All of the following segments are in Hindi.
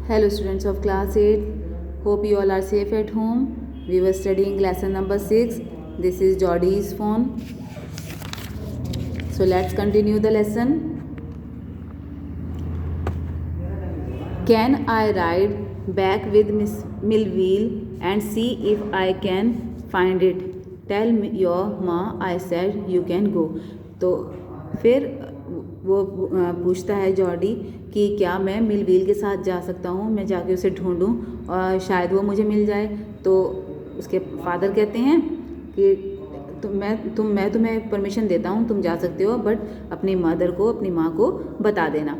Hello students of class 8, hope you all are safe at home. We were studying lesson number 6. This is Jordy's phone. So let's continue the lesson. Can I ride back with Miss Millville and see if I can find it? Tell me your ma I said you can go. तो फिर वो पूछता है जॉर्डी कि क्या मैं मिलविल के साथ जा सकता हूँ, मैं जाके उसे ढूंढूं और शायद वो मुझे मिल जाए. तो उसके फादर कहते हैं कि मैं तुम्हें परमिशन देता हूँ, तुम जा सकते हो, बट अपनी मदर को, अपनी माँ को बता देना.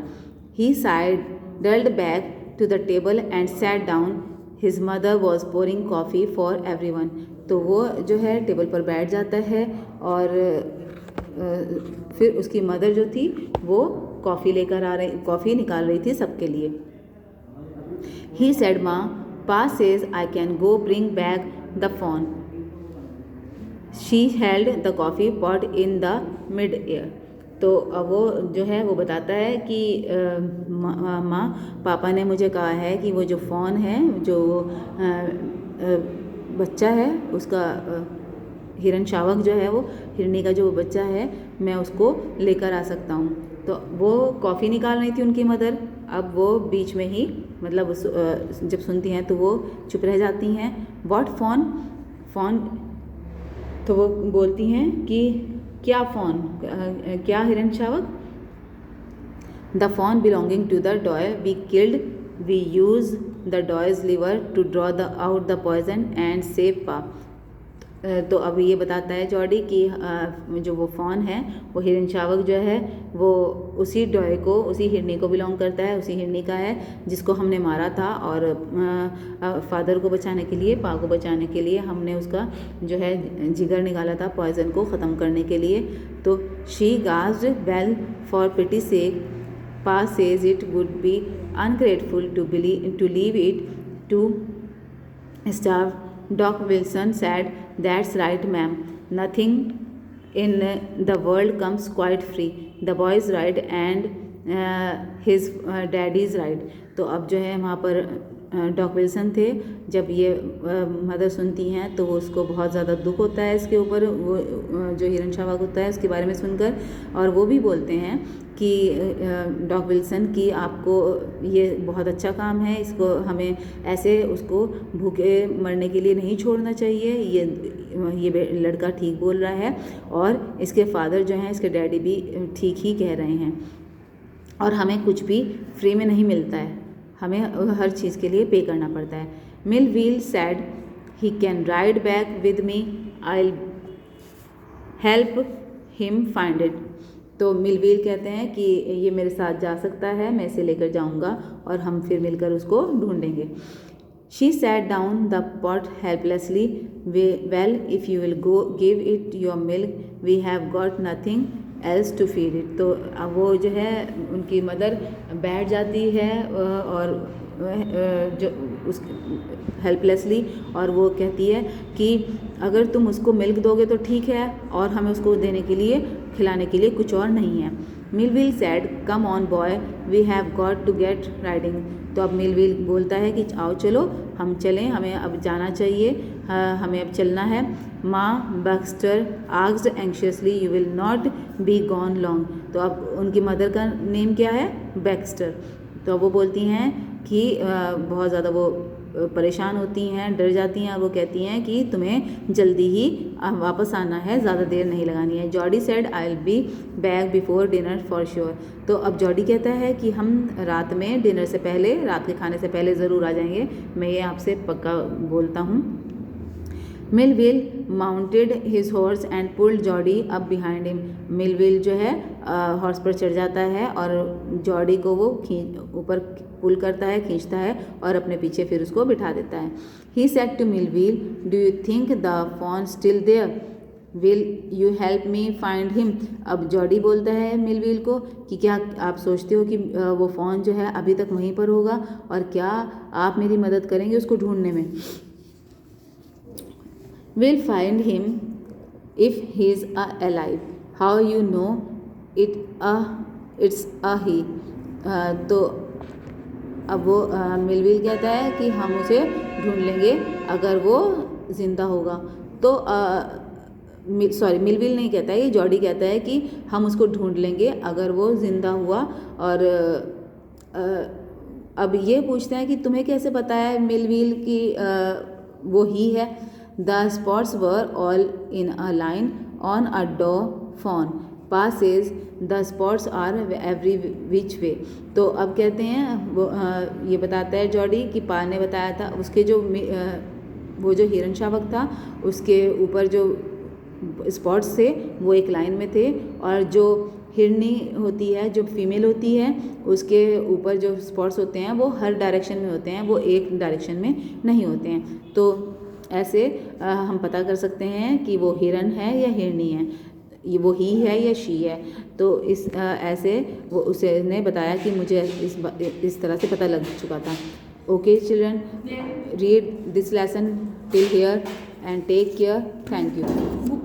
ही sidled back to the table and sat down. His mother was pouring coffee for everyone. तो वो जो है टेबल पर बैठ जाता है और फिर उसकी मदर जो थी वो कॉफ़ी निकाल रही थी सबके लिए. He said, "Ma, Pa says I can go bring back the phone." She held the coffee pot in the mid-air. तो वो जो है वो बताता है कि माँ, पापा ने मुझे कहा है कि वो जो फ़ोन है, जो बच्चा है उसका, हिरन शावक जो है, वो हिरनी का जो बच्चा है, मैं उसको लेकर आ सकता हूँ. तो वो कॉफ़ी निकाल रही थी उनकी मदर. अब वो बीच में ही मतलब जब सुनती हैं तो वो चुप रह जाती हैं. What phone. तो वो बोलती हैं कि क्या फ़ोन, क्या हिरन शावक. The fawn belonging to the doe we killed, we use the doe's liver to draw out the poison and save pa. तो अब ये बताता है जॉर्डी कि जो वो फ़ोन है, वो हिरन शावक जो है वो उसी डॉय को, उसी हिरनी को बिलोंग करता है, उसी हिरनी का है जिसको हमने मारा था. और फादर को बचाने के लिए, पा को बचाने के लिए हमने उसका जो है जिगर निकाला था पॉइजन को ख़त्म करने के लिए. तो she gasped, well for pity sake, pa says it would be ungrateful to leave it to starve. Doc Wilson said, "That's right, ma'am. Nothing in the world comes quite free. The boy's right and his daddy's right." तो अब जो है वहाँ पर डॉक विल्सन थे. जब ये मदर सुनती हैं तो उसको बहुत ज़्यादा दुख होता है इसके ऊपर, वो जो हिरन शावक होता है उसके बारे में सुनकर. और वो भी बोलते हैं कि डॉक विल्सन की आपको ये बहुत अच्छा काम है, इसको हमें ऐसे उसको भूखे मरने के लिए नहीं छोड़ना चाहिए. ये लड़का ठीक बोल रहा है और इसके फादर जो हैं, इसके डैडी भी ठीक ही कह रहे हैं. और हमें कुछ भी फ्री में नहीं मिलता है, हमें हर चीज़ के लिए पे करना पड़ता है. Milville sad, he can ride back with me, I help him find it. तो मिलविल कहते हैं कि ये मेरे साथ जा सकता है, मैं इसे लेकर जाऊंगा और हम फिर मिलकर उसको ढूंढेंगे. She sat down the pot helplessly, well if you will go give it your milk, we have got nothing else to feed it. तो वो जो है उनकी मदर बैठ जाती है और जो उस हेल्पलेसली, और वो कहती है कि अगर तुम उसको मिल्क दोगे तो ठीक है, और हमें उसको देने के लिए, खिलाने के लिए कुछ और नहीं है. Milville said, come on boy, we have got to get riding. तो अब मिलविल बोलता है कि आओ चलो हम चलें, हमें अब जाना चाहिए, हमें अब चलना है. Ma Baxter asked anxiously, you will not be gone long. तो अब उनकी मदर का नेम क्या है, बैक्स्टर. तो वो बोलती हैं कि बहुत ज़्यादा वो परेशान होती हैं, डर जाती हैं, और वो कहती हैं कि तुम्हें जल्दी ही वापस आना है, ज़्यादा देर नहीं लगानी है. Jordi said, I will be back before dinner for sure. तो अब जॉर्डी कहता है कि हम रात में डिनर से पहले, रात के खाने से पहले ज़रूर आ जाएंगे, मैं ये आपसे पक्का बोलता हूँ. Millville mounted his horse and pulled Jordi up behind him. Millville जो है हॉर्स पर चढ़ जाता है और जॉर्डी को वो ऊपर पुल करता है, खींचता है और अपने पीछे फिर उसको बिठा देता है. He said to Milville, do you think the phone still there, will you help me find him. अब जॉर्डी बोलता है मिलविल को कि क्या आप सोचते हो कि वो फ़ोन जो है अभी तक वहीं पर होगा, और क्या आप मेरी मदद करेंगे उसको ढूंढने में. We'll find him if he's alive. How you know it's a he? तो अब वो मिलविल कहता है कि हम उसे ढूंढ लेंगे अगर वो ज़िंदा होगा। तो सॉरी, मिलविल नहीं कहता है, ये जॉडी कहता है कि हम उसको ढूंढ लेंगे अगर वो ज़िंदा हुआ। और अब ये पूछते हैं कि तुम्हें कैसे पता है मिलविल कि वो ही है। The spots were all in a line on a डॉ fawn passes the spots are every which way। तो अब कहते हैं वो ये बताता है जॉडी कि पा ने बताया था उसके जो वो जो हिरन शावक था उसके ऊपर जो स्पॉट्स थे वो एक लाइन में थे, और जो हिरनी होती है जो फीमेल होती है उसके ऊपर जो स्पॉट्स होते हैं वो हर डायरेक्शन में होते हैं, वो एक डायरेक्शन में नहीं होते हैं। तो ऐसे हम पता कर सकते हैं कि वो हिरन है या हिरनी है, ये वो ही है या शी है। तो इस ऐसे वो उसने बताया कि मुझे इस तरह से पता लग चुका था। Okay children, read this lesson till here and take care. Thank you.